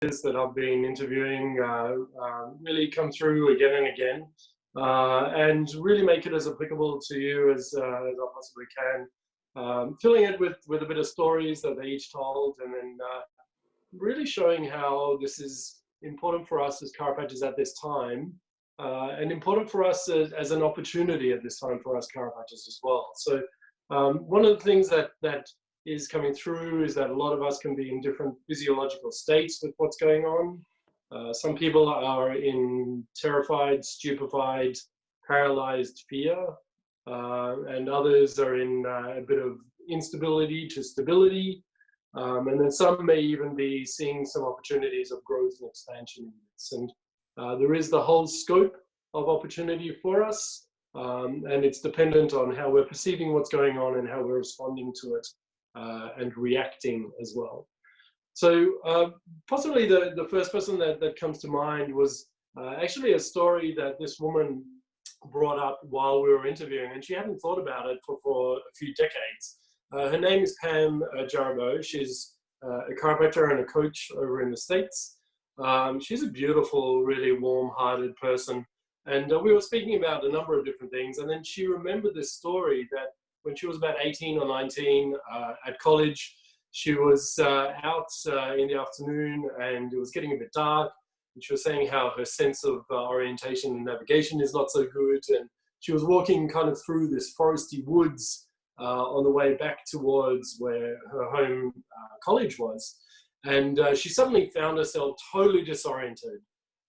that I've been interviewing really come through again and again, and really make it as applicable to you as I possibly can. Filling it with a bit of stories that they each told, and then really showing how this is important for us as chiropractors at this time, and important for us as an opportunity at this time for us chiropractors as well. So one of the things that is coming through is that a lot of us can be in different physiological states with what's going on. Some people are in terrified, stupefied, paralyzed fear, and others are in a bit of instability to stability. And then some may even be seeing some opportunities of growth and expansion in this. And there is the whole scope of opportunity for us, and it's dependent on how we're perceiving what's going on and how we're responding to it and reacting as well. So possibly the first person that comes to mind was actually a story that this woman brought up while we were interviewing, and she hadn't thought about it for a few decades. Her name is Pam Jarabo. She's a chiropractor and a coach over in the States. She's a beautiful, really warm-hearted person. And we were speaking about a number of different things. And then she remembered this story that when she was about 18 or 19 at college, she was out in the afternoon and it was getting a bit dark. And she was saying how her sense of orientation and navigation is not so good. And she was walking kind of through this foresty woods on the way back towards where her home college was. And she suddenly found herself totally disoriented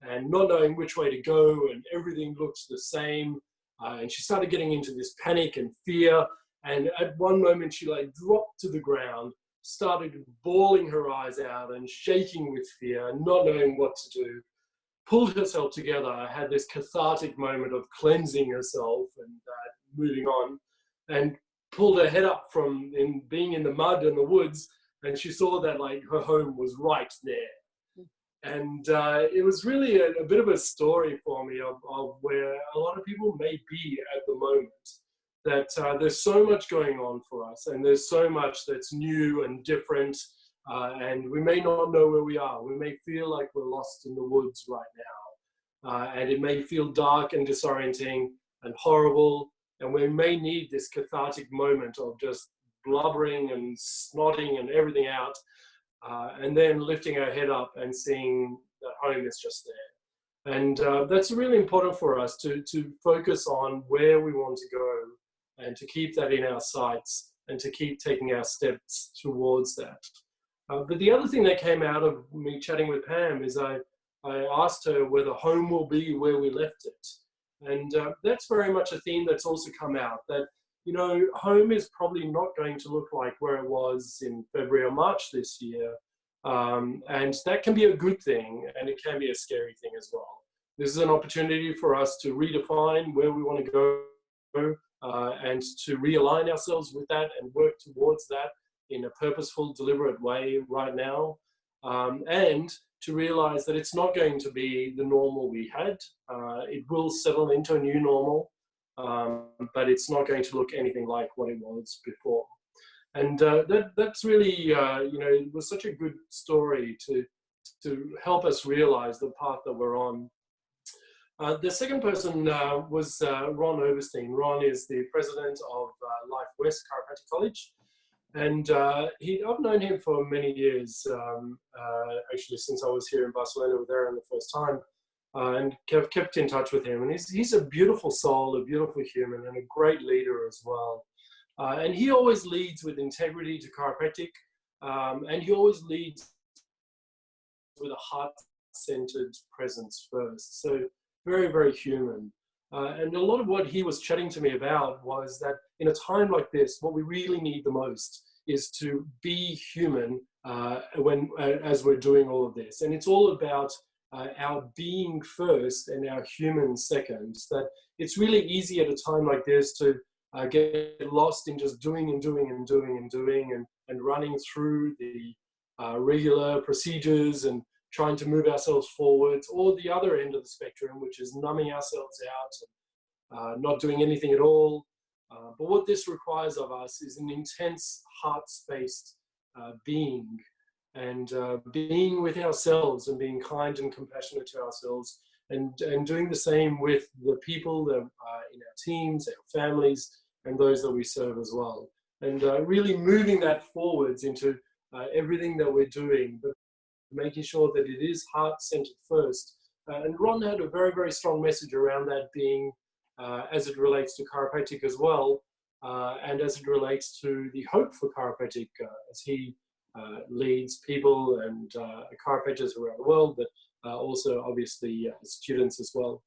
and not knowing which way to go, and everything looked the same. And she started getting into this panic and fear. And at one moment she like dropped to the ground, started bawling her eyes out and shaking with fear, not knowing what to do, pulled herself together, had this cathartic moment of cleansing herself and moving on, and pulled her head up from being in the mud and the woods, and she saw that like her home was right there. And it was really a bit of a story for me of where a lot of people may be at the moment, that there's so much going on for us, and there's so much that's new and different, and we may not know where we are. We may feel like we're lost in the woods right now, and it may feel dark and disorienting and horrible, and we may need this cathartic moment of just blubbering and snotting and everything out, and then lifting our head up and seeing that home is just there. And that's really important for us to focus on where we want to go and to keep that in our sights and to keep taking our steps towards that. But the other thing that came out of me chatting with Pam is I asked her whether home will be where we left it. And that's very much a theme that's also come out, that, you know, home is probably not going to look like where it was in February or March this year. And that can be a good thing, and it can be a scary thing as well. This is an opportunity for us to redefine where we want to go, and to realign ourselves with that and work towards that in a purposeful, deliberate way right now. And to realize that it's not going to be the normal we had. It will settle into a new normal, but it's not going to look anything like what it was before. And that's really, you know, it was such a good story to help us realize the path that we're on. The second person was Ron Overstein. Ron is the president of Life West Chiropractic College. And I've known him for many years, actually since I was here in Barcelona there in the first time, and kept in touch with him. And he's a beautiful soul, a beautiful human, and a great leader as well. And he always leads with integrity to chiropractic, and he always leads with a heart-centered presence first. So very, very human. And a lot of what he was chatting to me about was that in a time like this, what we really need the most is to be human as we're doing all of this. And it's all about our being first and our human second. That it's really easy at a time like this to get lost in just doing and running through the regular procedures and trying to move ourselves forwards, or the other end of the spectrum, which is numbing ourselves out and not doing anything at all. But what this requires of us is an intense heart-spaced being and being with ourselves and being kind and compassionate to ourselves, and doing the same with the people that are in our teams, our families, and those that we serve as well. And really moving that forwards into everything that we're doing, but making sure that it is heart-centered first. And Ron had a very, very strong message around that, being as it relates to chiropractic as well, and as it relates to the hope for chiropractic, as he leads people and chiropractors around the world, but also obviously students as well.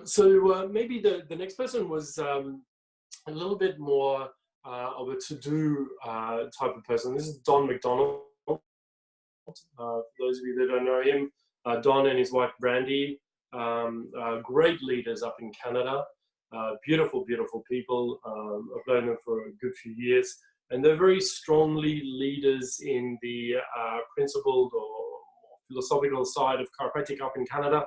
So maybe the next person was a little bit more of a to-do type of person. This is Don McDonald. For those of you that don't know him, Don and his wife Brandy, great leaders up in Canada. Beautiful, beautiful people. I've known them for a good few years, and they're very strongly leaders in the principled or philosophical side of chiropractic up in Canada.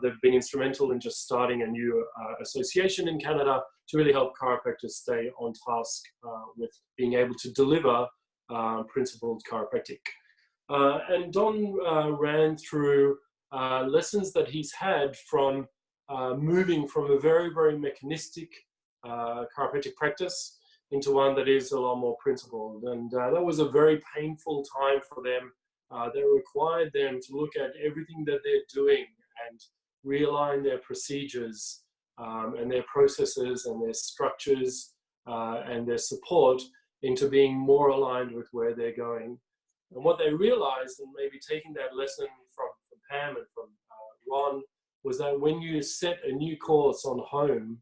They've been instrumental in just starting a new association in Canada to really help chiropractors stay on task with being able to deliver principled chiropractic. And Don ran through lessons that he's had from moving from a very, very mechanistic chiropractic practice into one that is a lot more principled. And that was a very painful time for them. That required them to look at everything that they're doing and realign their procedures and their processes and their structures and their support into being more aligned with where they're going. And what they realized, and maybe taking that lesson from Pam and from Ron, was that when you set a new course on home,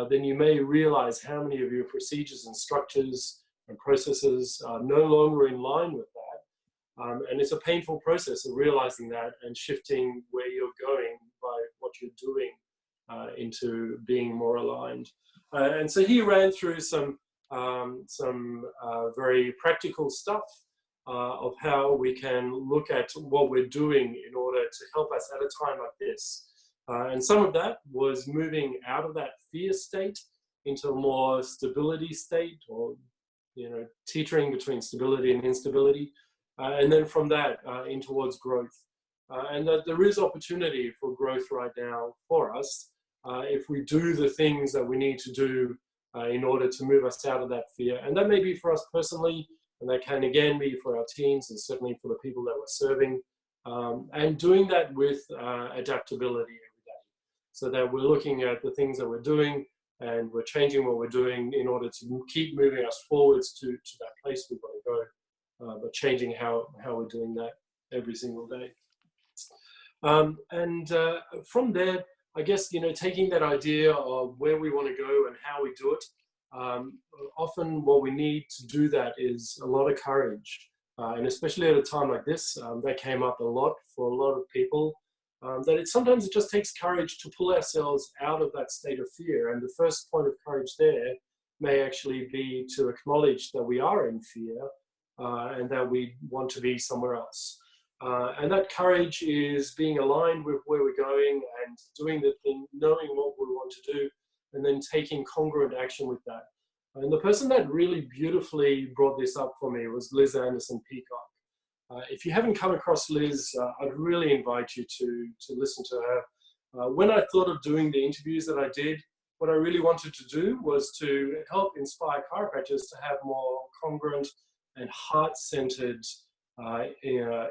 then you may realize how many of your procedures and structures and processes are no longer in line with that. And it's a painful process of realizing that and shifting where you're going by what you're doing into being more aligned. And so he ran through some very practical stuff of how we can look at what we're doing in order to help us at a time like this. And some of that was moving out of that fear state into a more stability state, or teetering between stability and instability, and then from that in towards growth. And that there is opportunity for growth right now for us if we do the things that we need to do in order to move us out of that fear. And that may be for us personally, and that can again be for our teams, and certainly for the people that we're serving, and doing that with adaptability every day, so that we're looking at the things that we're doing and we're changing what we're doing in order to keep moving us forwards to that place we want to go, but changing how we're doing that every single day. And from there, I guess, taking that idea of where we want to go and how we do it, often what we need to do that is a lot of courage. And especially at a time like this, that came up a lot for a lot of people, that sometimes it just takes courage to pull ourselves out of that state of fear. And the first point of courage there may actually be to acknowledge that we are in fear and that we want to be somewhere else. And that courage is being aligned with where we're going and doing the thing, knowing what we want to do, and then taking congruent action with that. And the person that really beautifully brought this up for me was Liz Anderson Peacock. If you haven't come across Liz, I'd really invite you to listen to her. When I thought of doing the interviews that I did, what I really wanted to do was to help inspire chiropractors to have more congruent and heart-centered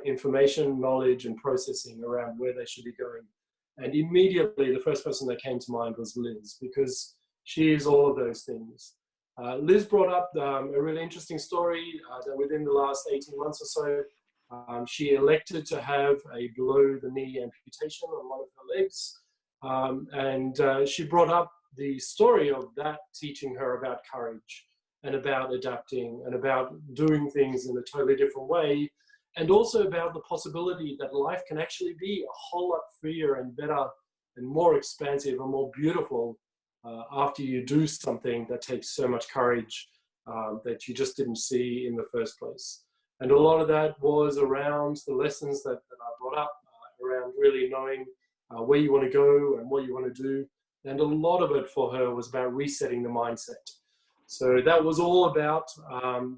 information, knowledge, and processing around where they should be going. And immediately, the first person that came to mind was Liz, because she is all of those things. Liz brought up a really interesting story that within the last 18 months or so, she elected to have a below-the-knee amputation on one of her legs. And she brought up the story of that teaching her about courage and about adapting and about doing things in a totally different way, and also about the possibility that life can actually be a whole lot freer and better and more expansive and more beautiful after you do something that takes so much courage that you just didn't see in the first place. And a lot of that was around the lessons that I brought up, around really knowing where you want to go and what you want to do. And a lot of it for her was about resetting the mindset. So that was all about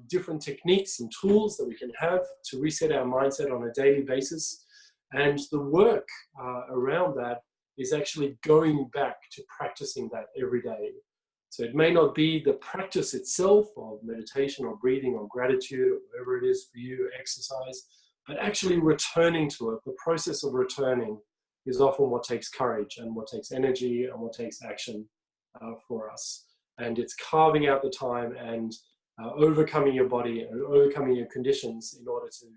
different techniques and tools that we can have to reset our mindset on a daily basis. And the work around that is actually going back to practicing that every day. So it may not be the practice itself of meditation or breathing or gratitude or whatever it is for you, exercise, but actually returning to it. The process of returning is often what takes courage and what takes energy and what takes action for us. And it's carving out the time and overcoming your body and overcoming your conditions in order to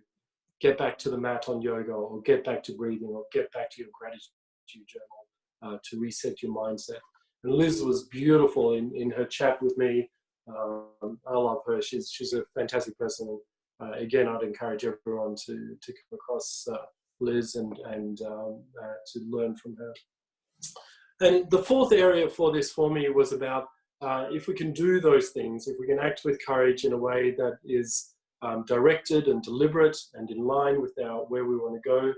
get back to the mat on yoga, or get back to breathing, or get back to your gratitude journal to reset your mindset. And Liz was beautiful in her chat with me. I love her. She's a fantastic person. Again, I'd encourage everyone to come across Liz and to learn from her. And the fourth area for this for me was about if we can do those things, if we can act with courage in a way that is directed and deliberate and in line with where we want to go,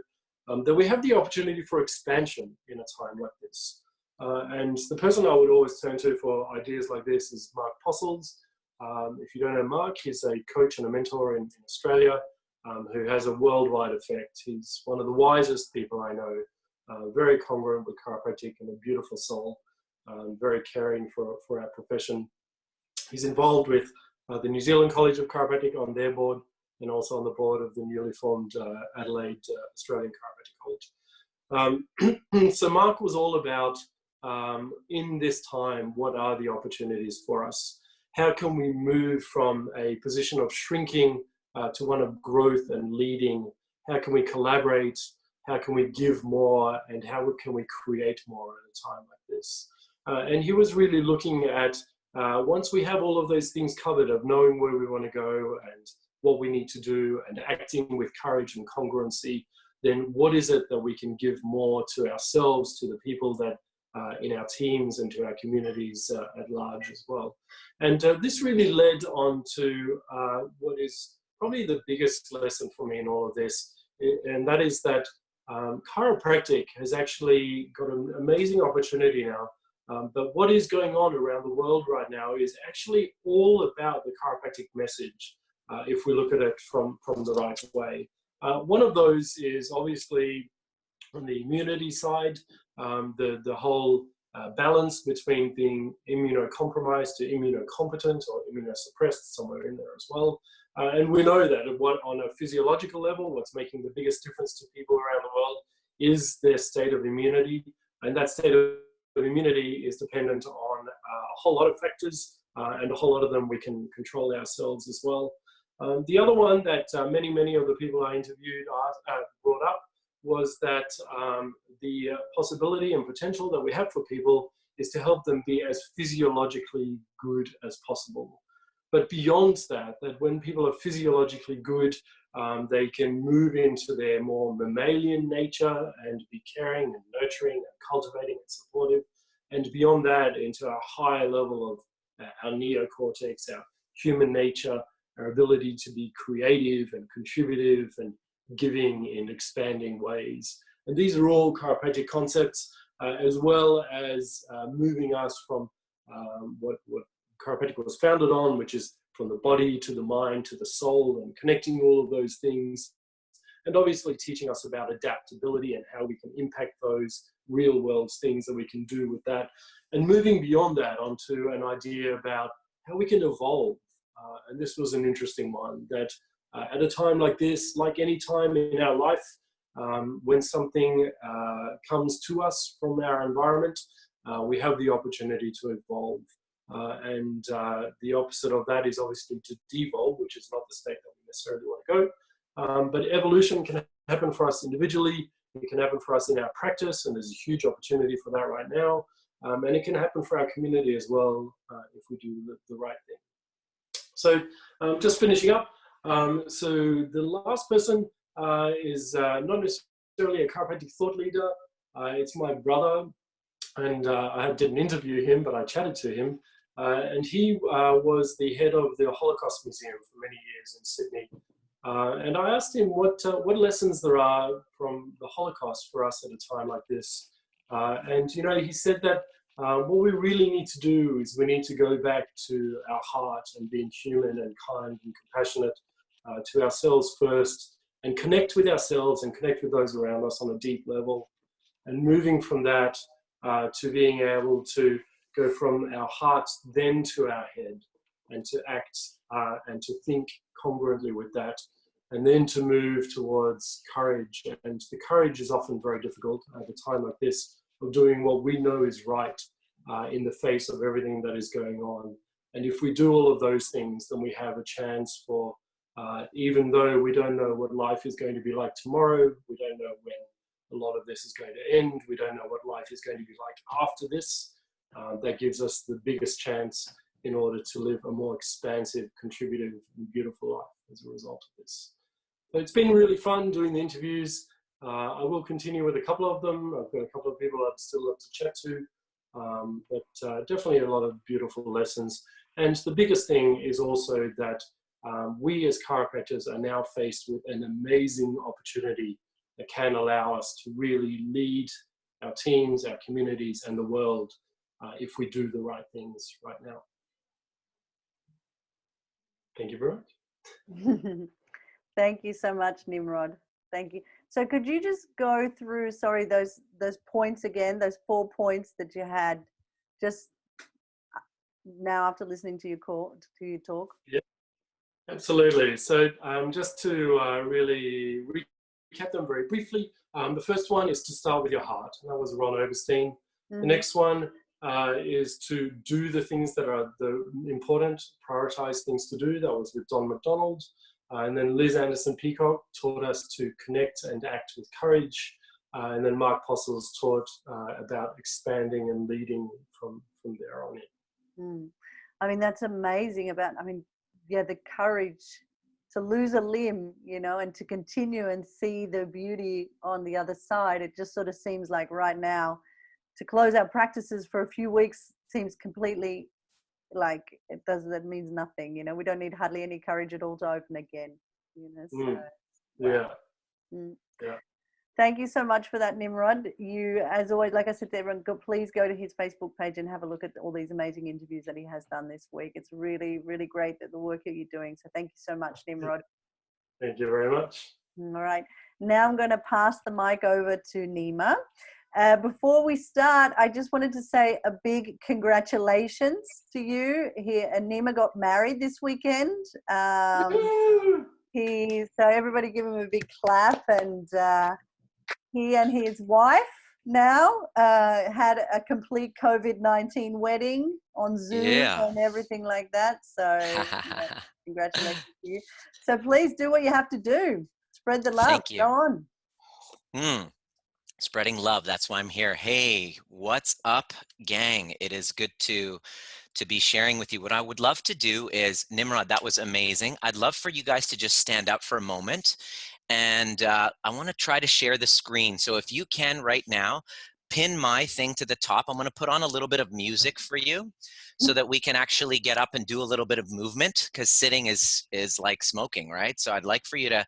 then we have the opportunity for expansion in a time like this. And the person I would always turn to for ideas like this is Mark Postles. If you don't know Mark, he's a coach and a mentor in Australia who has a worldwide effect. He's one of the wisest people I know, very congruent with chiropractic and a beautiful soul, very caring for our profession. He's involved with the New Zealand College of Chiropractic on their board, and also on the board of the newly formed Adelaide Australian Chiropractic College. So Mark was all about, in this time, what are the opportunities for us? How can we move from a position of shrinking to one of growth and leading? How can we collaborate? How can we give more? And how can we create more at a time like this? And he was really looking at, once we have all of those things covered, of knowing where we want to go and what we need to do and acting with courage and congruency, then what is it that we can give more to ourselves, to the people that in our teams, and to our communities at large as well. And this really led on to what is probably the biggest lesson for me in all of this, and that is that chiropractic has actually got an amazing opportunity now. But what is going on around the world right now is actually all about the chiropractic message, if we look at it from the right way. One of those is obviously on the immunity side, the whole balance between being immunocompromised to immunocompetent or immunosuppressed, somewhere in there as well. And we know that on a physiological level, what's making the biggest difference to people around the world is their state of immunity. And that state of immunity is dependent on a whole lot of factors, and a whole lot of them we can control ourselves as well. The other one that many of the people I interviewed brought up was that the possibility and potential that we have for people is to help them be as physiologically good as possible. But beyond that when people are physiologically good, they can move into their more mammalian nature and be caring and nurturing and cultivating and supportive. And beyond that, into a higher level of our neocortex, our human nature, our ability to be creative and contributive and giving in expanding ways. And these are all chiropractic concepts, as well as moving us from what chiropractic was founded on, which is from the body to the mind to the soul, and connecting all of those things. And obviously teaching us about adaptability and how we can impact those real world things that we can do with that. And moving beyond that onto an idea about how we can evolve. And this was an interesting one, that at a time like this, like any time in our life, when something comes to us from our environment, we have the opportunity to evolve. And the opposite of that is obviously to devolve, which is not the state that we necessarily want to go. But evolution can happen for us individually. It can happen for us in our practice, and there's a huge opportunity for that right now. And it can happen for our community as well, if we do the right thing. So just finishing up. So the last person is not necessarily a chiropractic thought leader. It's my brother, and I didn't interview him, but I chatted to him. And he was the head of the Holocaust Museum for many years in Sydney. And I asked him what lessons there are from the Holocaust for us at a time like this. And he said that what we really need to do is we need to go back to our heart and being human and kind and compassionate to ourselves first, and connect with ourselves and connect with those around us on a deep level. And moving from that to being able to go from our heart then to our head, and to act and to think congruently with that, and then to move towards courage. And the courage is often very difficult at a time like this, of doing what we know is right in the face of everything that is going on. And if we do all of those things, then we have a chance for, even though we don't know what life is going to be like tomorrow, we don't know when a lot of this is going to end, we don't know what life is going to be like after this, that gives us the biggest chance in order to live a more expansive, contributive, and beautiful life as a result of this. So it's been really fun doing the interviews. I will continue with a couple of them. I've got a couple of people I'd still love to chat to, but definitely a lot of beautiful lessons. And the biggest thing is also that we as chiropractors are now faced with an amazing opportunity that can allow us to really lead our teams, our communities, and the world if we do the right things right now. Thank you very much. Thank you so much, Nimrod. Thank you. So could you just go through, sorry, those points again, those 4 points that you had just now after listening to your talk? Yeah, absolutely. So just to really recap them very briefly, the first one is to start with your heart. That was Ron Oberstein. The next one is to do the things that are the important, prioritize things to do. That was with Don McDonald. And then Liz Anderson Peacock taught us to connect and act with courage. And then Mark Postles taught about expanding and leading from there on in. I mean, that's amazing about, I mean, yeah, the courage to lose a limb, you know, and to continue and see the beauty on the other side. It just sort of seems like right now, to close our practices for a few weeks seems completely like that means nothing, you know. We don't need hardly any courage at all to open again, you know. So, wow. Yeah. Thank you so much for that, Nimrod. You, as always, like I said to everyone, please go to his Facebook page and have a look at all these amazing interviews that he has done this week. It's really, really great that the work that you're doing. So thank you so much, Nimrod. Thank you very much. All right. Now I'm going to pass the mic over to Nima. Before we start, I just wanted to say a big congratulations to you here. And Nima got married this weekend. So everybody give him a big clap. And he and his wife now had a complete COVID-19 wedding on Zoom and everything like that. So congratulations to you. So please do what you have to do. Spread the love. Thank you. Go on. Spreading love. That's why I'm here. Hey, what's up, gang? It is good to be sharing with you. What I would love to do is, Nimrod, that was amazing. I'd love for you guys to just stand up for a moment. And I want to try to share the screen. So if you can right now, pin my thing to the top. I'm going to put on a little bit of music for you so that we can actually get up and do a little bit of movement, because sitting is like smoking, right? So I'd like for you to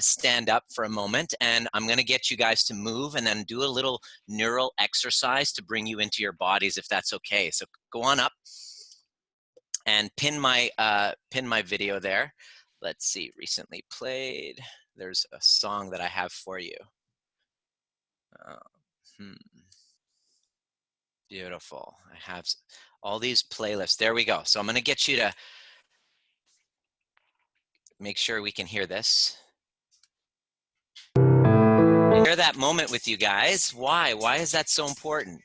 stand up for a moment, and I'm going to get you guys to move and then do a little neural exercise to bring you into your bodies, if that's okay. So go on up and pin my video there. Let's see, recently played. There's a song that I have for you. Beautiful. I have all these playlists. There we go. So I'm going to get you to make sure we can hear this. Share that moment with you guys. Why? Why is that so important?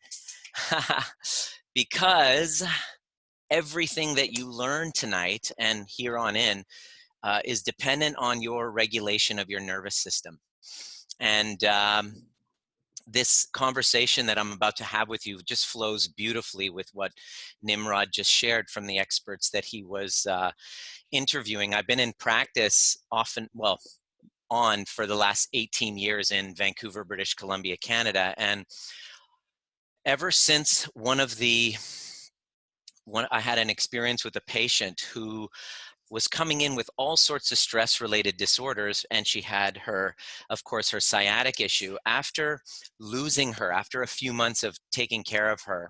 Because everything that you learn tonight and here on in is dependent on your regulation of your nervous system. And this conversation that I'm about to have with you just flows beautifully with what Nimrod just shared from the experts that he was interviewing. I've been in practice on for the last 18 years in Vancouver, British Columbia, Canada. And ever since I had an experience with a patient who was coming in with all sorts of stress-related disorders, and she had her, of course, her sciatic issue. After losing her, after a few months of taking care of her,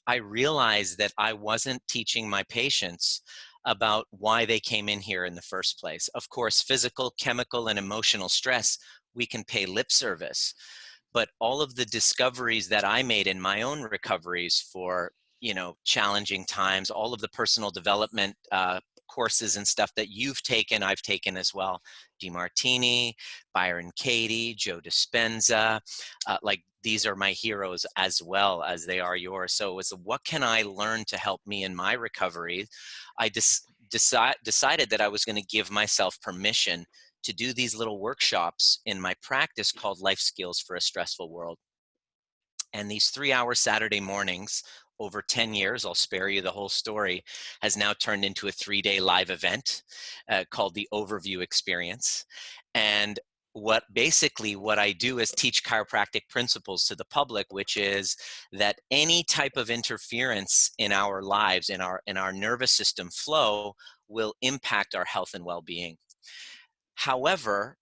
I realized that I wasn't teaching my patients about why they came in here in the first place. Of course, physical, chemical, and emotional stress, we can pay lip service. But all of the discoveries that I made in my own recoveries for, you know, challenging times, all of the personal development courses and stuff that you've taken, I've taken as well. DeMartini, Byron Katie, Joe Dispenza, like these are my heroes as well as they are yours. So it's what can I learn to help me in my recovery? I decided that I was going to give myself permission to do these little workshops in my practice called Life Skills for a Stressful World. And these 3-hour Saturday mornings over 10 years, I'll spare you the whole story, has now turned into a 3-day live event called the Overview Experience. And what I do is teach chiropractic principles to the public, which is that any type of interference in our lives, in our nervous system flow, will impact our health and well-being. However,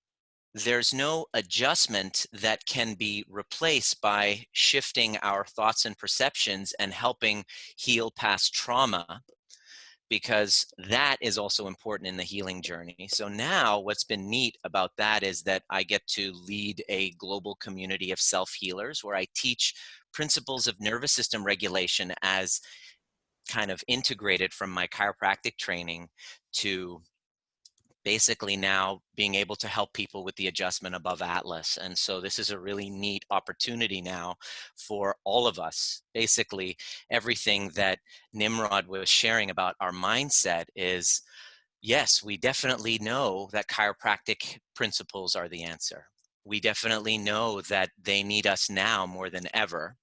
there's no adjustment that can be replaced by shifting our thoughts and perceptions and helping heal past trauma, because that is also important in the healing journey. So now what's been neat about that is that I get to lead a global community of self-healers where I teach principles of nervous system regulation as kind of integrated from my chiropractic training to basically now being able to help people with the adjustment above Atlas. And so this is a really neat opportunity now for all of us. Basically, everything that Nimrod was sharing about our mindset is, yes, we definitely know that chiropractic principles are the answer. We definitely know that they need us now more than ever.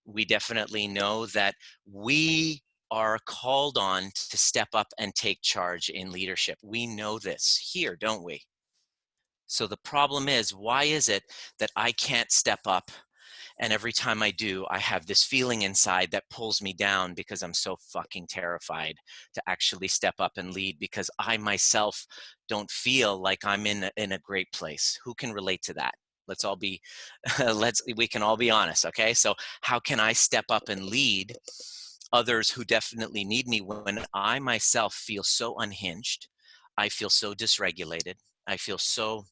We definitely know that we are called on to step up and take charge in leadership. We know this here, don't we? So the problem is, why is it that I can't step up? And every time I do, I have this feeling inside that pulls me down because I'm so fucking terrified to actually step up and lead, because I myself don't feel like I'm in a great place. Who can relate to that? Let's all be, we can all be honest, okay? So how can I step up and lead others who definitely need me when I myself feel so unhinged? I feel so dysregulated. I feel so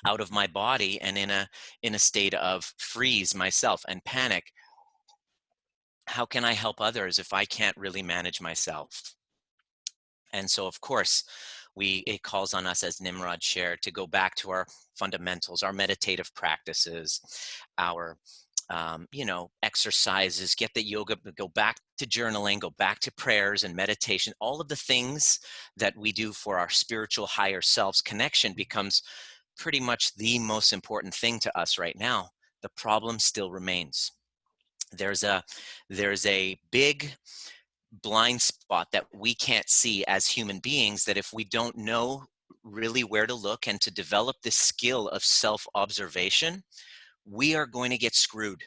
out of my body and in a state of freeze myself and panic. How can I help others if I can't really manage myself? And so, of course, it calls on us, as Nimrod shared, to go back to our fundamentals, our meditative practices, our exercises, get the yoga, go back to journaling, go back to prayers and meditation. All of the things that we do for our spiritual higher selves connection becomes pretty much the most important thing to us right now. The problem still remains. There's a big blind spot that we can't see as human beings, that if we don't know really where to look and to develop this skill of self-observation, we are going to get screwed.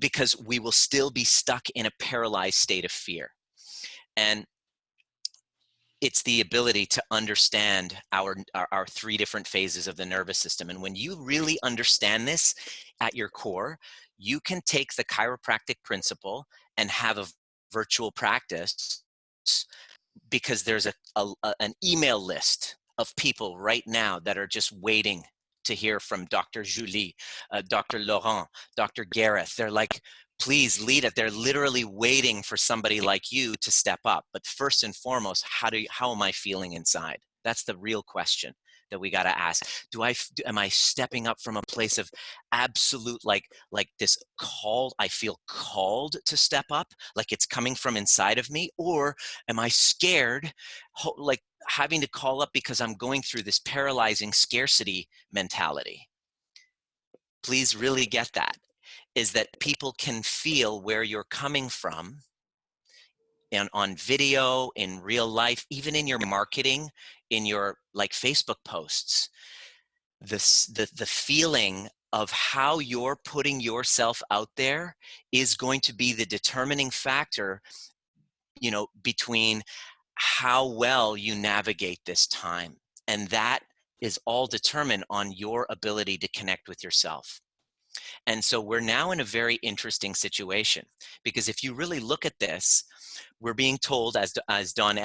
Because we will still be stuck in a paralyzed state of fear. And it's the ability to understand our 3 different phases of the nervous system. And when you really understand this at your core, you can take the chiropractic principle and have a virtual practice, because there's an email list of people right now that are just waiting to hear from Dr. Julie, Dr. Laurent, Dr. Gareth. They're like, please lead it. They're literally waiting for somebody like you to step up. But first and foremost, how am I feeling inside? That's the real question that we got to ask. Am I stepping up from a place of absolute, like this call? I feel called to step up, like it's coming from inside of me, or am I scared, like having to call up because I'm going through this paralyzing scarcity mentality? Please really get that, is that people can feel where you're coming from, and on video, in real life, even in your marketing, in your like Facebook posts, the feeling of how you're putting yourself out there is going to be the determining factor, between how well you navigate this time. And that is all determined on your ability to connect with yourself. And so we're now in a very interesting situation, because if you really look at this, we're being told, as Don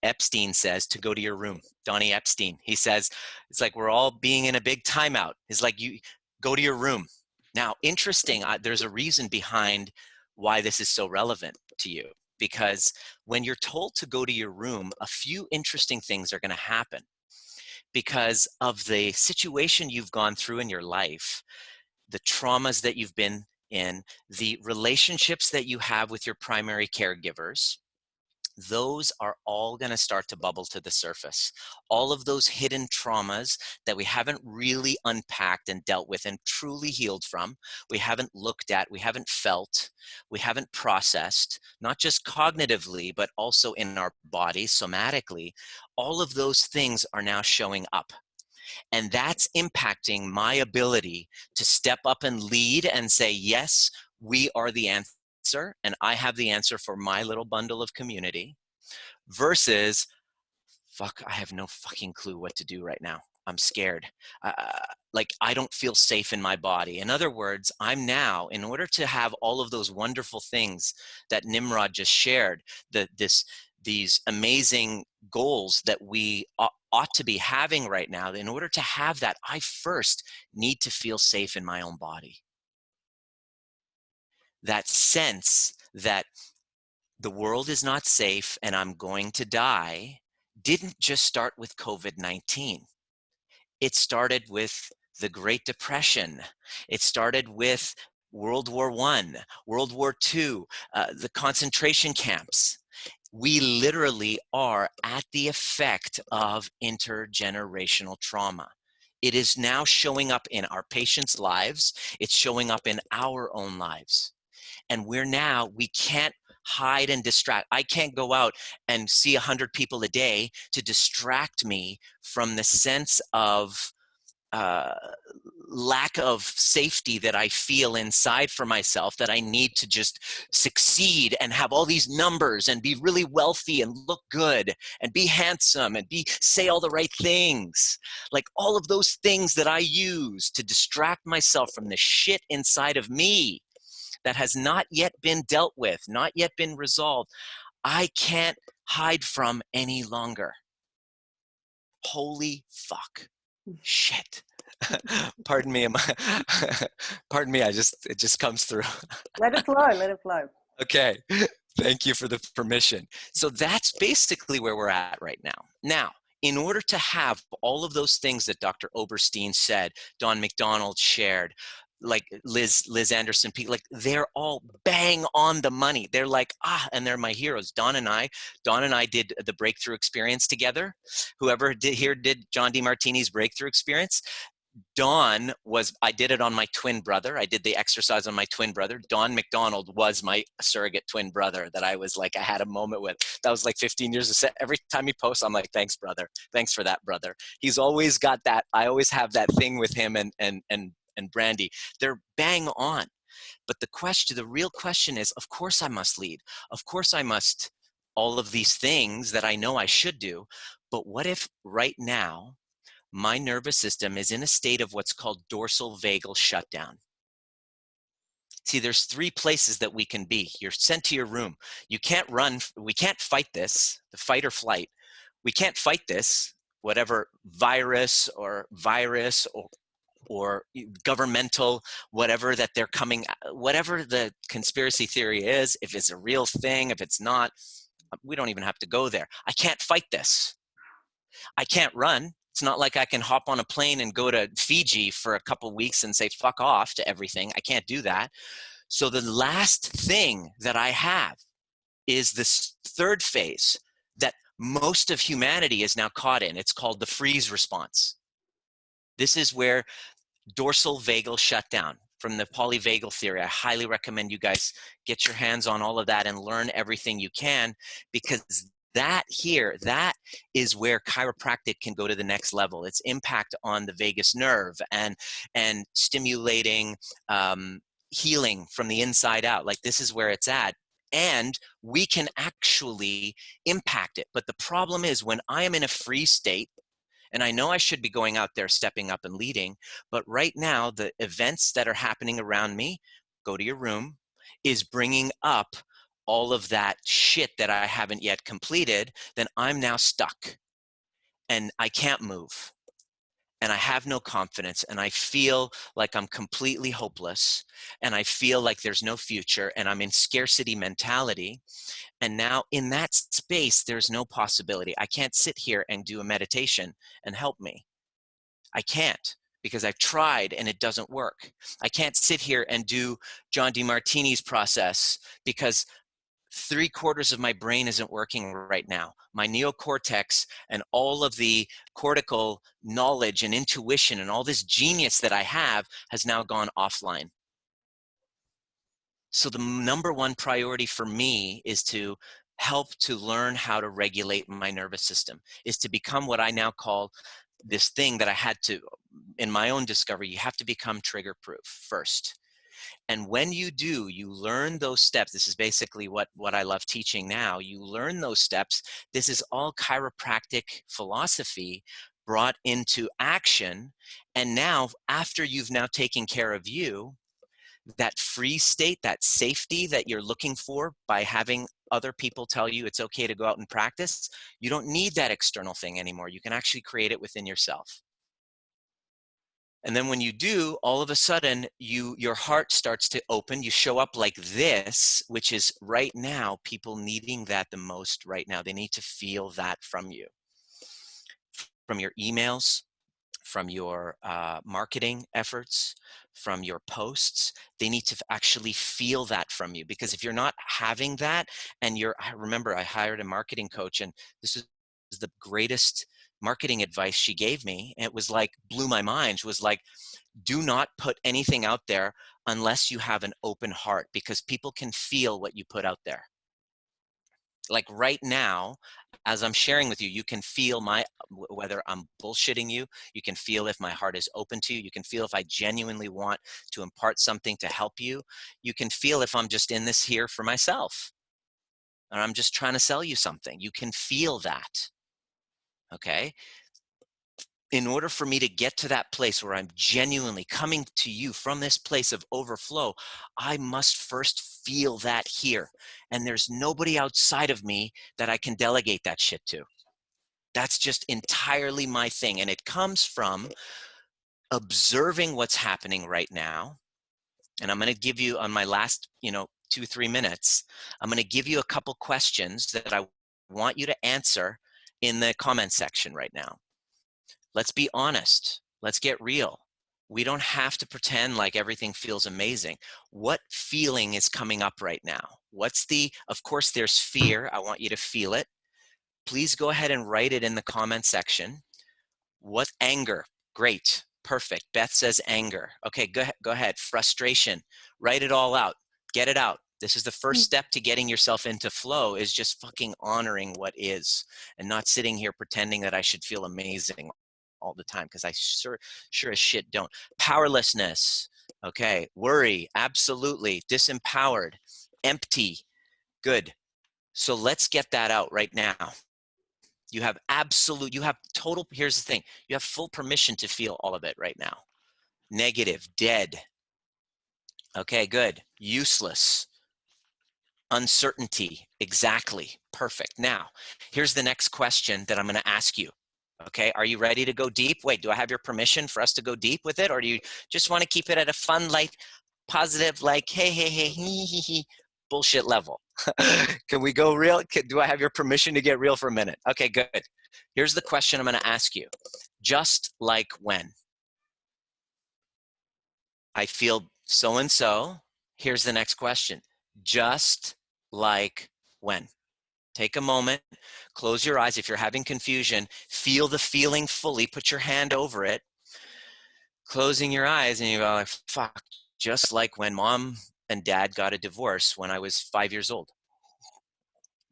Epstein says, to go to your room. Donnie Epstein, he says, it's like we're all being in a big timeout. It's like, you go to your room. Now, interesting, there's a reason behind why this is so relevant to you, because when you're told to go to your room, a few interesting things are going to happen because of the situation you've gone through in your life, the traumas that you've been in, the relationships that you have with your primary caregivers. Those are all going to start to bubble to the surface. All of those hidden traumas that we haven't really unpacked and dealt with and truly healed from, we haven't looked at, we haven't felt, we haven't processed, not just cognitively, but also in our body, somatically. All of those things are now showing up. And that's impacting my ability to step up and lead and say, yes, we are the answer, and I have the answer for my little bundle of community, versus, fuck, I have no fucking clue what to do right now. I'm scared. Like, I don't feel safe in my body. In other words, I'm now, in order to have all of those wonderful things that Nimrod just shared, these amazing goals that we ought to be having right now, in order to have that, I first need to feel safe in my own body. That sense that the world is not safe and I'm going to die didn't just start with COVID-19. It started with the Great Depression. It started with World War I, World War II, the concentration camps. We literally are at the effect of intergenerational trauma. It is now showing up in our patients' lives. It's showing up in our own lives. And we can't hide and distract. I can't go out and see 100 people a day to distract me from the sense of lack of safety that I feel inside for myself, that I need to just succeed and have all these numbers and be really wealthy and look good and be handsome and say all the right things. Like, all of those things that I use to distract myself from the shit inside of me that has not yet been dealt with, not yet been resolved, I can't hide from any longer. Holy fuck. Shit. Pardon me. Pardon me. It just comes through. Let it flow. Let it flow. Okay. Thank you for the permission. So that's basically where we're at right now. Now, in order to have all of those things that Dr. Oberstein said, Don McDonald shared, like Liz Anderson, like, they're all bang on the money. They're like, and they're my heroes. Don and I did the breakthrough experience together. Whoever did John DeMartini's breakthrough experience. I did it on my twin brother. I did the exercise on my twin brother. Don McDonald was my surrogate twin brother that I had a moment with. That was like 15 years of every time he posts, I'm like, thanks, brother. Thanks for that, brother. He's always got that. I always have that thing with him and Brandy. They're bang on. But the real question is, of course I must lead. Of course I must all of these things that I know I should do. But what if right now, my nervous system is in a state of what's called dorsal vagal shutdown? See, there's 3 places that we can be. You're sent to your room. You can't run. We can't fight this, the fight or flight. We can't fight this, whatever virus or governmental, whatever that they're coming, whatever the conspiracy theory is, if it's a real thing, if it's not, we don't even have to go there. I can't fight this. I can't run. It's not like I can hop on a plane and go to Fiji for a couple of weeks and say, fuck off to everything. I can't do that. So the last thing that I have is this 3rd phase that most of humanity is now caught in. It's called the freeze response. This is where dorsal vagal shutdown from the polyvagal theory. I highly recommend you guys get your hands on all of that and learn everything you can, because that is where chiropractic can go to the next level. Its impact on the vagus nerve and stimulating healing from the inside out. Like, this is where it's at. and we can actually impact it. But the problem is when I am in a free state, and I know I should be going out there, stepping up and leading, but right now the events that are happening around me, go to your room, is bringing up all of that shit that I haven't yet completed, then I'm now stuck and I can't move. And I have no confidence, and I feel like I'm completely hopeless, and I feel like there's no future, and I'm in scarcity mentality. And now in that space, there's no possibility. I can't sit here and do a meditation and help me. I can't, because I've tried and it doesn't work. I can't sit here and do John DeMartini's process because 3/4 of my brain isn't working right now. My neocortex and all of the cortical knowledge and intuition and all this genius that I have has now gone offline. So the number one priority for me is to help to learn how to regulate my nervous system, is to become what I now call this thing that I had to, in my own discovery, you have to become trigger proof first. And when you do, you learn those steps. This is basically what I love teaching now. You learn those steps. This is all chiropractic philosophy brought into action. And now, after you've now taken care of you, that free state, that safety that you're looking for by having other people tell you it's okay to go out and practice, you don't need that external thing anymore. You can actually create it within yourself. And then when you do, all of a sudden, your heart starts to open. You show up like this, which is right now, people needing that the most right now. They need to feel that from you, from your emails, from your marketing efforts, from your posts. They need to actually feel that from you, because if you're not having that, and I remember I hired a marketing coach, and this is the greatest marketing advice she gave me. And it was like, blew my mind. It was like, do not put anything out there unless you have an open heart, because people can feel what you put out there. Like right now, as I'm sharing with you, you can feel whether I'm bullshitting you, you can feel if my heart is open to you, you can feel if I genuinely want to impart something to help you, you can feel if I'm just in this here for myself, or I'm just trying to sell you something. You can feel that, okay? In order for me to get to that place where I'm genuinely coming to you from this place of overflow, I must first feel that here. And there's nobody outside of me that I can delegate that shit to. That's just entirely my thing. And it comes from observing what's happening right now. And I'm going to give you, on my last 2-3 minutes, I'm going to give you a couple questions that I want you to answer in the comment section right now. Let's be honest. Let's get real. We don't have to pretend like everything feels amazing. What feeling is coming up right now? Of course, there's fear. I want you to feel it. Please go ahead and write it in the comment section. What anger? Great. Perfect. Beth says anger. Okay, go ahead. Frustration. Write it all out. Get it out. This is the first step to getting yourself into flow, is just fucking honoring what is and not sitting here pretending that I should feel amazing all the time, because I sure as shit don't. Powerlessness. Okay. Worry. Absolutely. Disempowered. Empty. Good. So let's get that out right now. You have total, here's the thing. You have full permission to feel all of it right now. Negative. Dead. Okay, good. Useless. Uncertainty. Exactly. Perfect. Now, here's the next question that I'm going to ask you. Okay, are you ready to go deep? Wait, do I have your permission for us to go deep with it? Or do you just want to keep it at a fun, light, positive, like, hey, bullshit level? Can we go real? Do I have your permission to get real for a minute? Okay, good. Here's the question I'm going to ask you. Just like when? I feel so-and-so. Here's the next question. Just like when? Take a moment, close your eyes. If you're having confusion, feel the feeling fully, put your hand over it, closing your eyes, and you go like, fuck, just like when mom and dad got a divorce when I was 5 years old.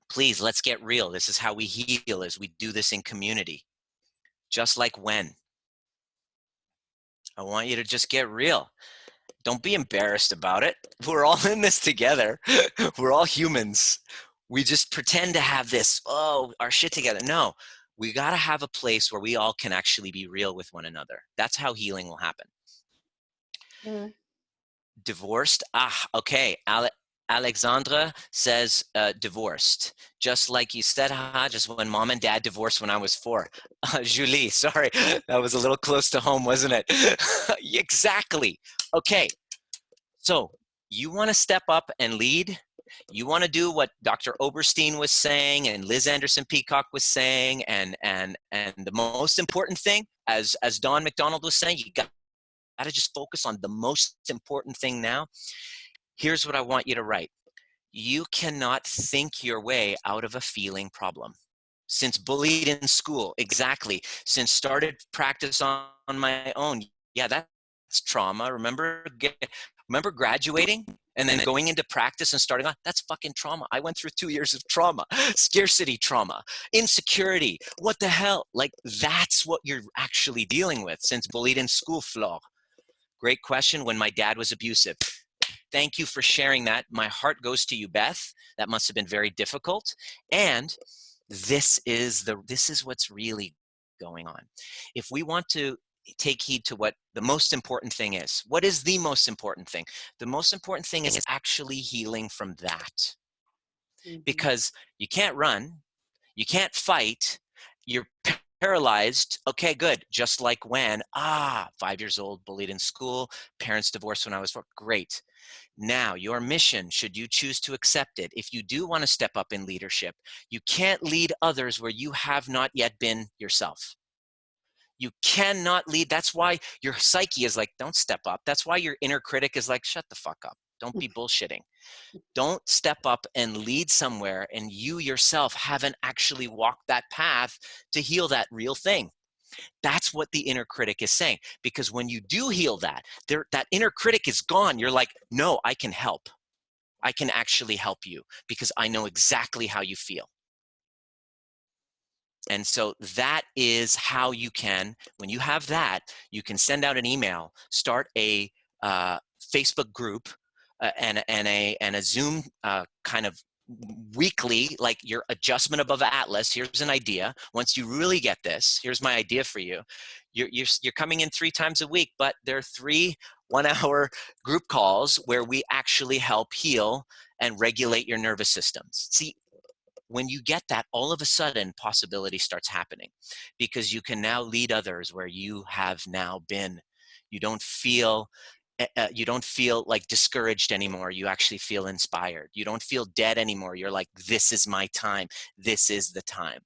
Please, let's get real. This is how we heal, is we do this in community. Just like when. I want you to just get real. Don't be embarrassed about it. We're all in this together. We're all humans. We just pretend to have this, oh, our shit together. No, we got to have a place where we all can actually be real with one another. That's how healing will happen. Mm. Divorced? Okay. Alexandra says divorced. Just like you said, just when mom and dad divorced when I was 4. Julie, sorry. That was a little close to home, wasn't it? Exactly. Okay. So you want to step up and lead. You want to do what Dr. Oberstein was saying and Liz Anderson Peacock was saying, and the most important thing, as Don McDonald was saying, you got to just focus on the most important thing now. Here's what I want you to write. You cannot think your way out of a feeling problem. Since bullied in school, exactly. Since started practice on my own, yeah, that's trauma. Remember graduating and then going into practice and starting on? That's fucking trauma. I went through 2 years of trauma, scarcity trauma, insecurity. What the hell? Like, that's what you're actually dealing with since bullied in school, Flore. Great question. When my dad was abusive. Thank you for sharing that. My heart goes to you, Beth. That must have been very difficult. And this is what's really going on. If we want to take heed to what the most important thing is, what is the most important thing? The most important thing is actually healing from that. Because you can't run, you can't fight, you're paralyzed. Okay, good. Just like when, 5 years old, bullied in school, parents divorced when I was 4. Great. Now, your mission, should you choose to accept it, if you do want to step up in leadership, you can't lead others where you have not yet been yourself. You cannot lead. That's why your psyche is like, don't step up. That's why your inner critic is like, shut the fuck up. Don't be bullshitting. Don't step up and lead somewhere and you yourself haven't actually walked that path to heal that real thing. That's what the inner critic is saying. Because when you do heal that, that inner critic is gone. You're like, no, I can help. I can actually help you because I know exactly how you feel. And so that is how you can, when you have that, you can send out an email, start a Facebook group, and a Zoom kind of weekly, like your adjustment above Atlas. Here's an idea. Once you really get this, here's my idea for you. You're coming in 3 times a week, but there are 3 one-hour group calls where we actually help heal and regulate your nervous systems. See, when you get that, all of a sudden possibility starts happening because you can now lead others where you have now been. You don't feel like discouraged anymore. You actually feel inspired. You don't feel dead anymore. You're like, this is my time. This is the time.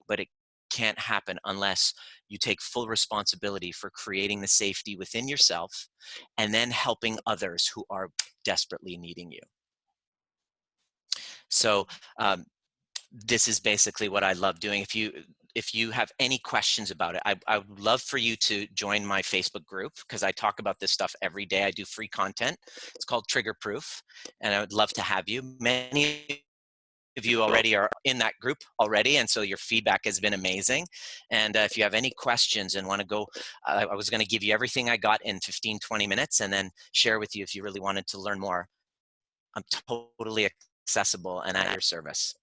But it can't happen unless you take full responsibility for creating the safety within yourself and then helping others who are desperately needing you. So this is basically what I love doing. If you have any questions about it, I would love for you to join my Facebook group because I talk about this stuff every day. I do free content. It's called Trigger Proof, and I would love to have you. Many of you already are in that group already, and so your feedback has been amazing. And if you have any questions and want to go, I was going to give you everything I got in 15, 20 minutes and then share with you if you really wanted to learn more. I'm totally accessible and at your service.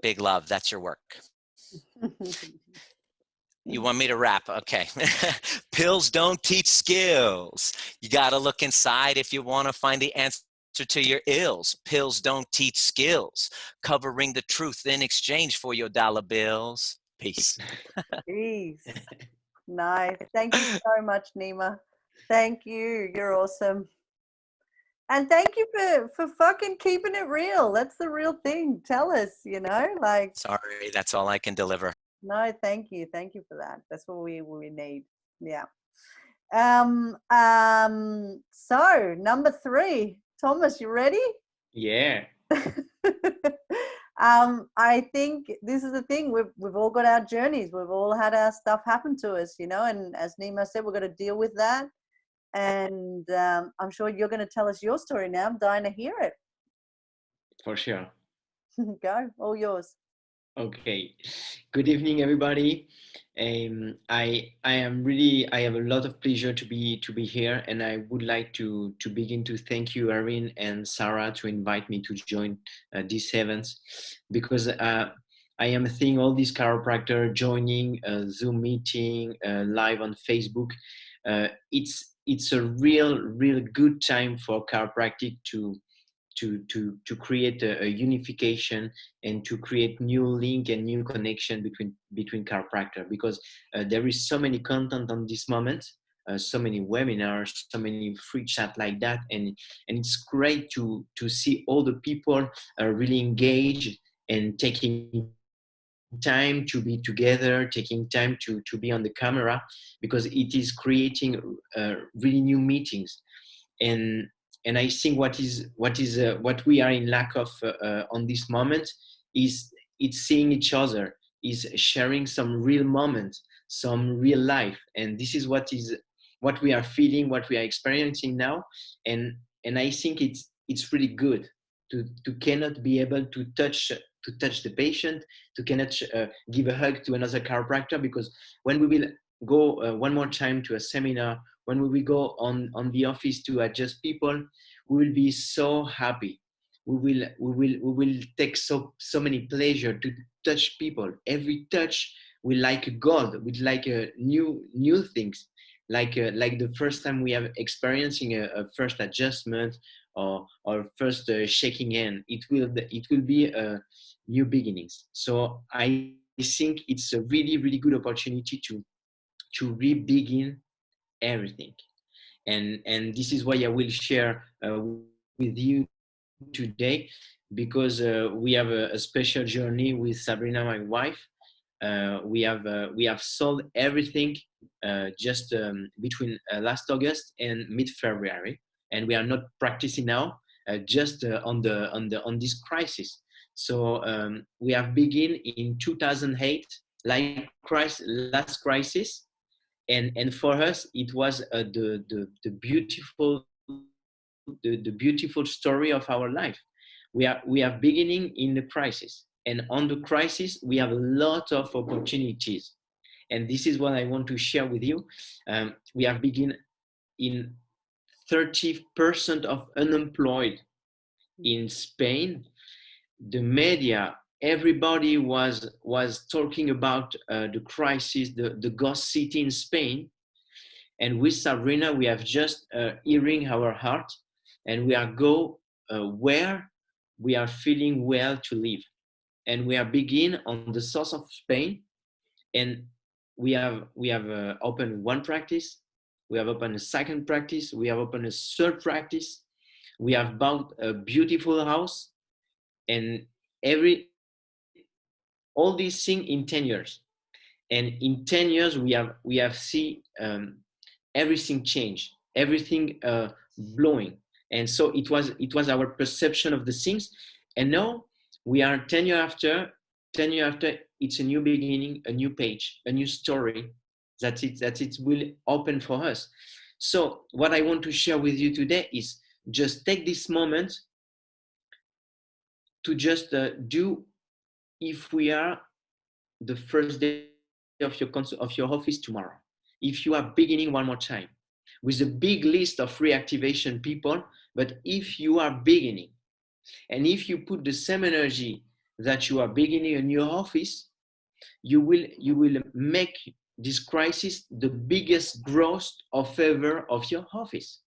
Big love. That's your work. You want me to rap? Okay. Pills don't teach skills. You got to look inside if you want to find the answer to your ills. Pills don't teach skills. Covering the truth in exchange for your dollar bills. Peace. Jeez. Nice. Thank you so much, Nima. Thank you. You're awesome. And thank you for fucking keeping it real. That's the real thing. Tell us, like. Sorry, that's all I can deliver. No, thank you. Thank you for that. That's what we need. Yeah. So number 3, Thomas, you ready? Yeah. I think this is the thing. We've all got our journeys. We've all had our stuff happen to us, and as Nima said, we're going to deal with that. And I'm sure you're going to tell us your story now. I'm dying to hear it. For sure. Go, all yours. Okay. Good evening, everybody. I have a lot of pleasure to be here, and I would like to begin to thank you, Erin and Sarah, to invite me to join this event, because I am seeing all these chiropractors joining a Zoom meeting live on Facebook. It's a real good time for chiropractic to create a unification and to create new link and new connection between chiropractor, because there is so many content on this moment, so many webinars, so many free chat like that, and it's great to see all the people really engaged and taking time to be together, taking time to be on the camera, because it is creating really new meetings. And I think what we are in lack of on this moment is it's seeing each other, is sharing some real moments, some real life, and this is what we are feeling, what we are experiencing now. And I think it's really good to cannot be able to touch the patient, to cannot give a hug to another chiropractor, because when we will go one more time to a seminar, when we will go on the office to adjust people, we will be so happy. We will take so many pleasure to touch people. Every touch we like God, with like new things, like the first time we have experiencing a first adjustment, or first shaking hand. It will be new beginnings. So I think it's a really good opportunity to re-begin everything. And this is why I will share with you today, because we have a special journey with Sabrina, my wife. We have solved everything just between last August and mid-February, and we are not practicing now, just on this crisis. So we have begun in 2008, like last crisis, and for us it was the beautiful story of our life. We are beginning in the crisis, and on the crisis we have a lot of opportunities, and this is what I want to share with you. We have begin in 30% of unemployed in Spain. The media, everybody was talking about the crisis, the ghost city in Spain. And with Sabrina, we have just hearing our heart, and we are go where we are feeling well to live. And we are begin on the south of Spain, and we have opened one practice, we have opened a second practice, we have opened a third practice, we have bought a beautiful house, and all these things in 10 years. And in 10 years we have seen everything change, everything blowing. And so it was our perception of the things. And now we are 10 years after, it's a new beginning, a new page, a new story that it will open for us. So what I want to share with you today is just take this moment to just do, if we are the first day of your office tomorrow, if you are beginning one more time with a big list of reactivation people, but if you are beginning, and if you put the same energy that you are beginning a new office, you will make this crisis the biggest growth of ever of your office.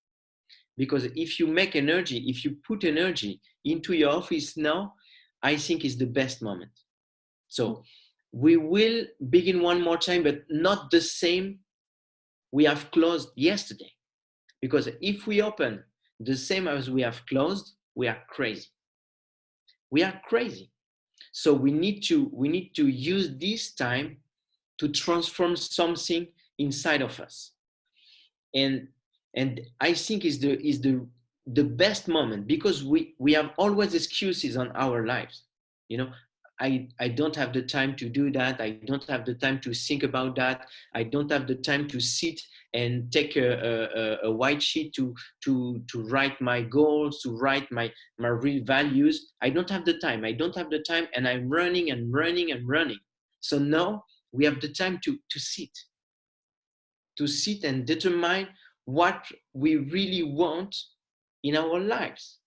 Because if you make energy, if you put energy into your office now, I think it's the best moment. So we will begin one more time, but not the same we have closed yesterday. Because if we open the same as we have closed, we are crazy. We are crazy. So we need to use this time to transform something inside of us. And I think is the best moment, because we have always excuses on our lives. I don't have the time to do that. I don't have the time to think about that. I don't have the time to sit and take a white sheet to write my goals, to write my real values. I don't have the time. I don't have the time, and I'm running and running and running. So now we have the time to sit and determine what we really want in our lives.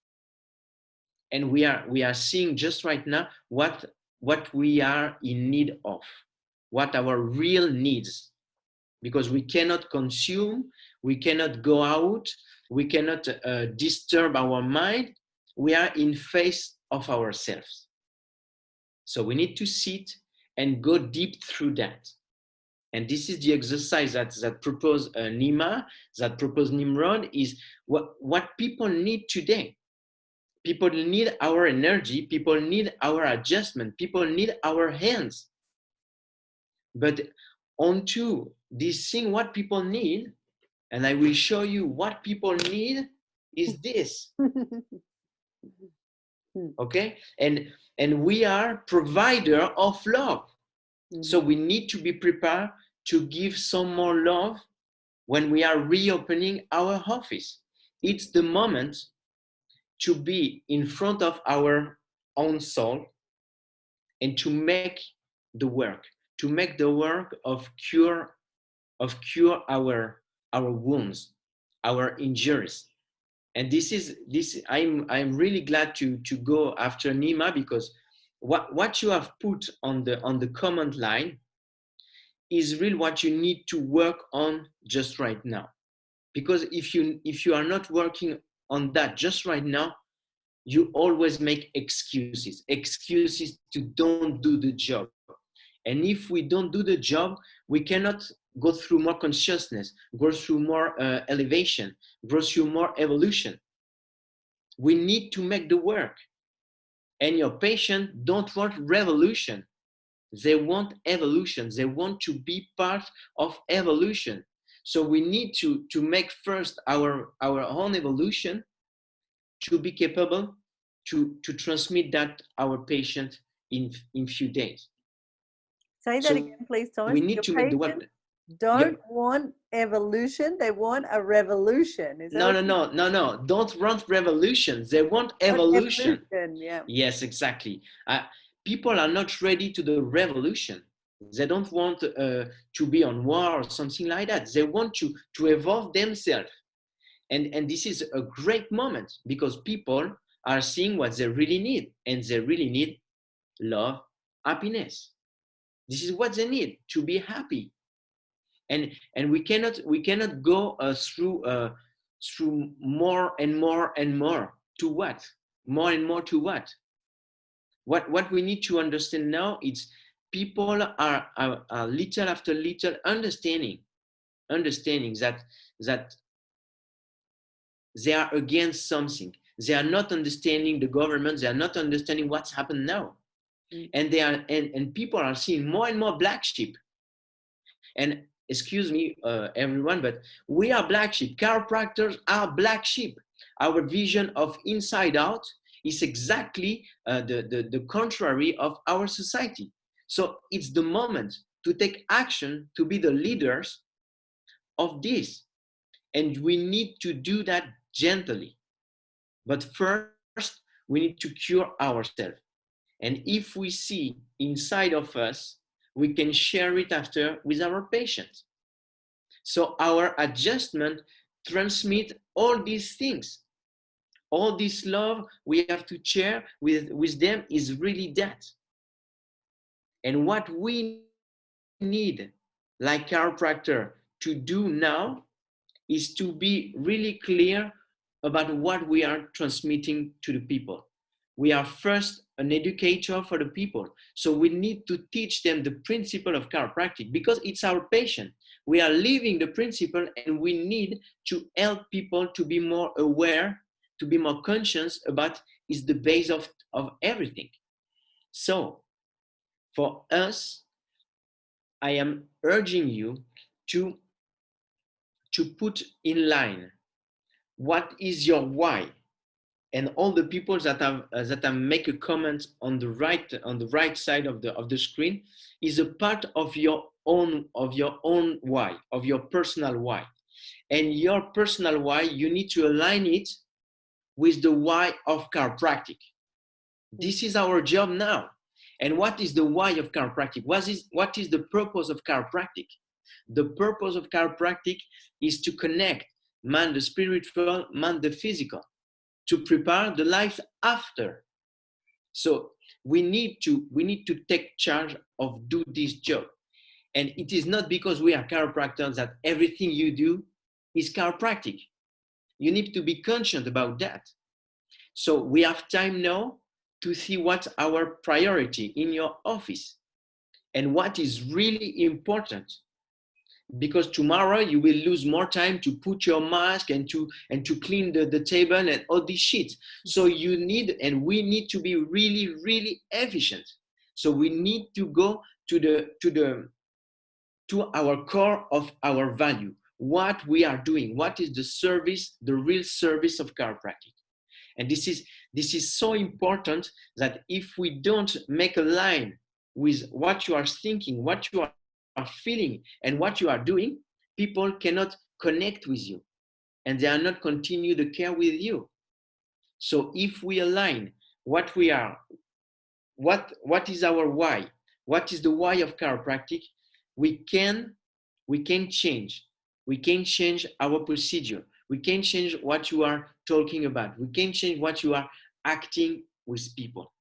And we are seeing just right now what we are in need of, what our real needs, because we cannot consume, we cannot go out, we cannot disturb our mind. We are in face of ourselves. So we need to sit and go deep through that. And this is the exercise that proposed Nima, that proposed Nimrod, is what people need today. People need our energy, people need our adjustment, people need our hands. But onto this thing, what people need, and I will show you what people need, is this. Okay? And we are provider of love. So we need to be prepared to give some more love when we are reopening our office. It's the moment to be in front of our own soul and to make the work of cure our wounds, our injuries. And this I'm really glad to go after Nima, because what you have put on the comment line is really what you need to work on just right now. Because if you are not working on that just right now, you always make excuses to don't do the job. And if we don't do the job, we cannot go through more consciousness, go through more elevation, go through more evolution. We need to make the work. And your patient don't want revolution. They want evolution. They want to be part of evolution. So we need to make first our own evolution, to be capable to transmit that our patient in few days. Say that again, please, Thomas. We need to make the work. Don't want evolution, they want a revolution. Is that No. Don't want revolution. They want evolution. Yeah. Yes, exactly. People are not ready to the revolution. They don't want to be on war or something like that. They want to evolve themselves. And this is a great moment, because people are seeing what they really need, and they really need love, happiness. This is what they need, to be happy. And we cannot go through more and more and more. To what? More and more to what? What we need to understand now is people are little after little understanding that they are against something. They are not understanding the government. They are not understanding what's happened now. And and people are seeing more and more black sheep. And excuse me, everyone, but we are black sheep. Chiropractors are black sheep. Our vision of inside out is exactly the contrary of our society. So it's the moment to take action, to be the leaders of this. And we need to do that gently. But first, we need to cure ourselves. And if we see inside of us, we can share it after with our patients. So our adjustment transmit all these things. All this love we have to share with them is really that. And what we need, like chiropractor, to do now is to be really clear about what we are transmitting to the people. We are first an educator for the people. So we need to teach them the principle of chiropractic, because it's our patient. We are living the principle, and we need to help people to be more aware, to be more conscious about is the base of everything. So for us, I am urging you to put in line what is your why. and all the people that have make a comment on the right side of the screen is a part of your own why, of your personal why. And your personal why, you need to align it with the why of chiropractic. This is our job now. And what is the why of chiropractic? What is the purpose of chiropractic? The purpose of chiropractic is to connect man the spiritual, man the physical, to prepare the life after. So we need to take charge of do this job. And it is not because we are chiropractors that everything you do is chiropractic. You need to be conscious about that. So we have time now to see what's our priority in your office and what is really important, because tomorrow you will lose more time to put your mask and to clean the table and all this shit. So you need, and we need to be really, really efficient. So we need to go to our core of our value, what we are doing, what is the service, the real service of chiropractic. And this is so important that if we don't make a line with what you are thinking, what you are feeling, and what you are doing, people cannot connect with you and they are not continue the care with you. So if we align what we are, what is our why, what is the why of chiropractic, we can change. We can change our procedure. We can change what you are talking about. We can change what you are acting with people.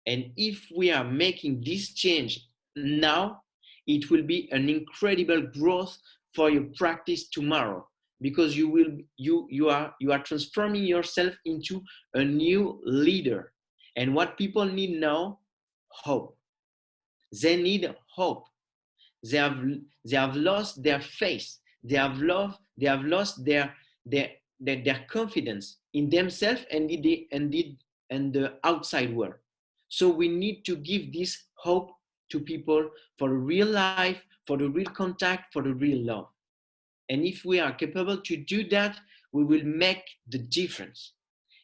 And if we are making this change now, it will be an incredible growth for your practice tomorrow, because you are transforming yourself into a new leader. And what people need now, hope. They need hope. They have lost their faith. They have lost their confidence in themselves and the outside world. So we need to give this hope to people for the real life, for the real contact, for the real love. And if we are capable to do that, we will make the difference.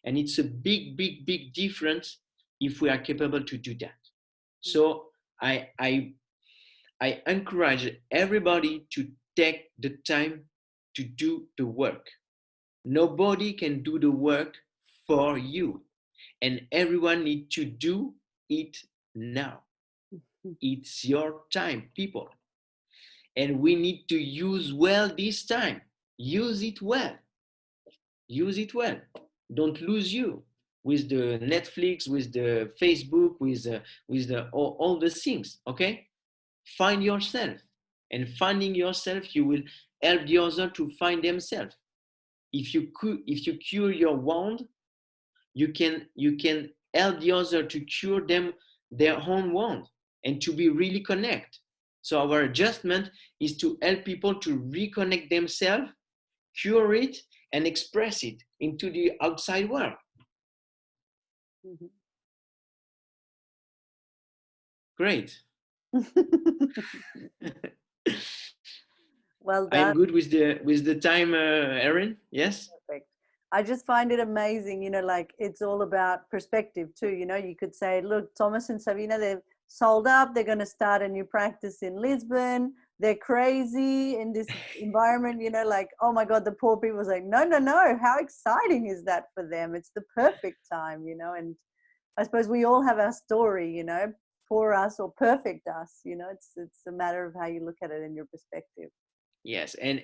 And it's a big, big, big difference if we are capable to do that. So I encourage everybody to take the time to do the work. Nobody can do the work for you, and everyone needs to do it now. It's your time, people. And we need to use well this time. Use it well. Use it well. Don't lose you with the Netflix, with the Facebook, with all the things, okay? Find yourself. And finding yourself, you will help the other to find themselves. If you cure your wound, you can help the other to cure their own wound and to be really connect. So our adjustment is to help people to reconnect themselves, cure it, and express it into the outside world. Mm-hmm. Great. Well done. I'm good with the time, Erin. Yes. Perfect. I just find it amazing, like it's all about perspective too. You could say, look, Thomas and Savina, they've sold up. They're going to start a new practice in Lisbon. They're crazy in this environment, like, oh my God, the poor people's like, no. How exciting is that for them? It's the perfect time, and I suppose we all have our story, for us or perfect us, it's a matter of how you look at it and your perspective. Yes, and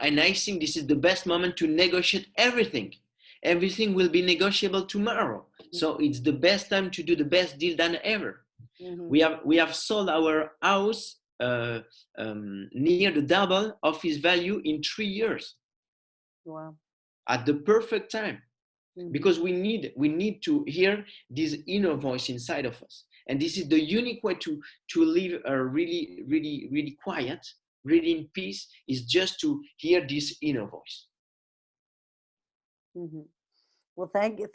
I think this is the best moment to negotiate everything. Everything will be negotiable tomorrow. So it's the best time to do the best deal than ever. Mm-hmm. We have sold our house near the double of its value in 3 years. Wow. At the perfect time. Mm-hmm. Because we need to hear this inner voice inside of us. And this is the unique way to live a really, really, really quiet, really in peace, is just to hear this inner voice. Mm-hmm. Well, thank you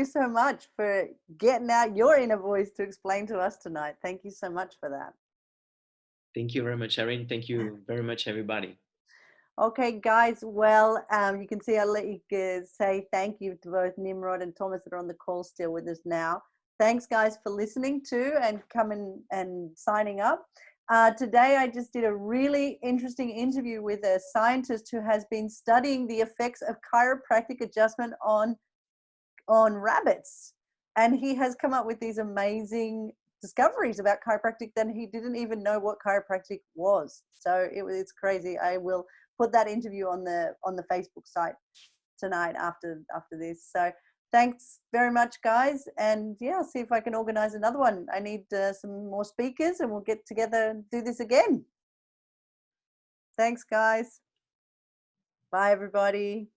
so much for getting out your inner voice to explain to us tonight. Thank you so much for that. Thank you very much, Erin. Thank you very much, everybody. Okay, guys. Well, you can see I'll let you say thank you to both Nimrod and Thomas that are on the call still with us now. Thanks, guys, for listening to and coming and signing up. Today, I just did a really interesting interview with a scientist who has been studying the effects of chiropractic adjustment on rabbits, and he has come up with these amazing discoveries about chiropractic that he didn't even know what chiropractic was. So it's crazy. I will put that interview on the Facebook site tonight after this. So thanks very much, guys, and yeah, I'll see if I can organize another one. I need some more speakers, and we'll get together and do this again. Thanks, guys. Bye, everybody.